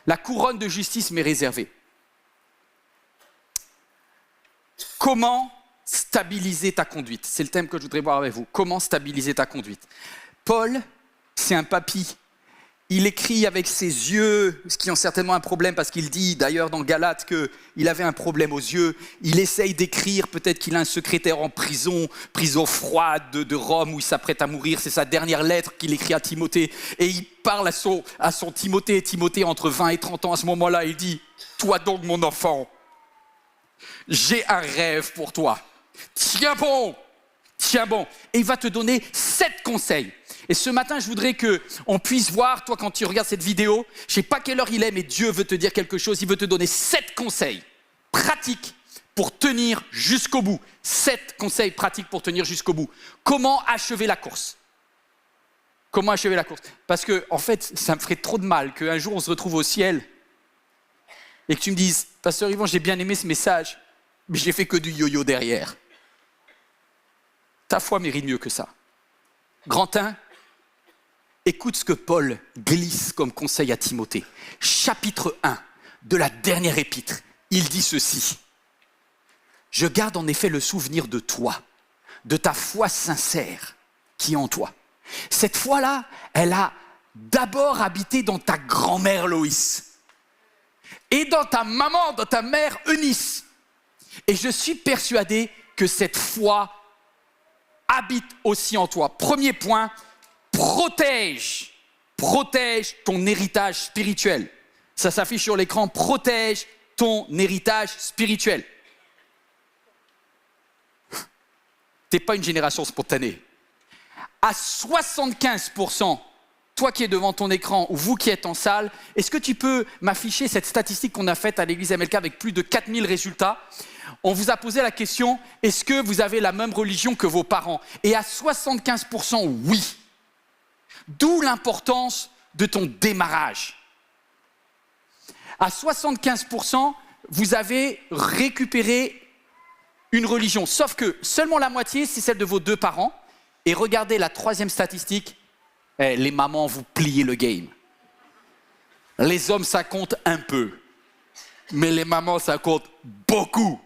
La couronne de justice m'est réservée. Comment stabiliser ta conduite? C'est le thème que je voudrais voir avec vous. Comment stabiliser ta conduite? Paul, c'est un papy. Il écrit avec ses yeux, ce qui ont certainement un problème, parce qu'il dit d'ailleurs dans Galates qu'il avait un problème aux yeux. Il essaye d'écrire, peut-être qu'il a un secrétaire en prison froide de Rome où il s'apprête à mourir. C'est sa dernière lettre qu'il écrit à Timothée. Et il parle à son Timothée. Timothée, entre 20 et 30 ans, à ce moment-là, il dit « Toi donc, mon enfant, j'ai un rêve pour toi. Tiens bon, tiens bon. » Et il va te donner 7 conseils. Et ce matin, je voudrais qu'on puisse voir, toi, quand tu regardes cette vidéo, je ne sais pas quelle heure il est, mais Dieu veut te dire quelque chose. Il veut te donner 7 conseils pratiques pour tenir jusqu'au bout. 7 conseils pratiques pour tenir jusqu'au bout. Comment achever la course? Comment achever la course? Parce que, en fait, ça me ferait trop de mal qu'un jour, on se retrouve au ciel et que tu me dises, Pasteur Yvon, j'ai bien aimé ce message, mais j'ai fait que du yo-yo derrière. Ta foi mérite mieux que ça. Grand 1, écoute ce que Paul glisse comme conseil à Timothée. Chapitre 1 de la dernière épître, il dit ceci. « Je garde en effet le souvenir de toi, de ta foi sincère qui est en toi. Cette foi-là, elle a d'abord habité dans ta grand-mère Loïs et dans ta maman, dans ta mère Eunice. Et je suis persuadé que cette foi habite aussi en toi. » Premier point, protège ton héritage spirituel. Ça s'affiche sur l'écran, protège ton héritage spirituel. T'es pas une génération spontanée. À 75%, toi qui es devant ton écran ou vous qui êtes en salle, est-ce que tu peux m'afficher cette statistique qu'on a faite à l'église MLK avec plus de 4000 résultats? On vous a posé la question, est-ce que vous avez la même religion que vos parents? Et à 75%, oui. D'où l'importance de ton démarrage. À 75%, vous avez récupéré une religion, sauf que seulement la moitié, c'est celle de vos 2 parents. Et regardez la 3e statistique, les mamans, vous pliez le game. Les hommes, ça compte un peu, mais les mamans, ça compte beaucoup.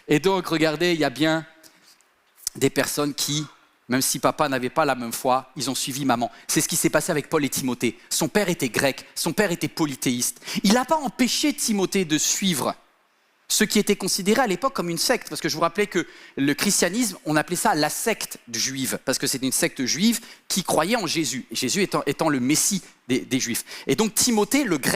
Et donc, regardez, il y a bien des personnes qui, même si papa n'avait pas la même foi, ils ont suivi maman. C'est ce qui s'est passé avec Paul et Timothée. Son père était grec, son père était polythéiste. Il n'a pas empêché Timothée de suivre ce qui était considéré à l'époque comme une secte. Parce que je vous rappelais que le christianisme, on appelait ça la secte juive, parce que c'était une secte juive qui croyait en Jésus. Jésus étant le Messie des Juifs. Et donc Timothée, le grec,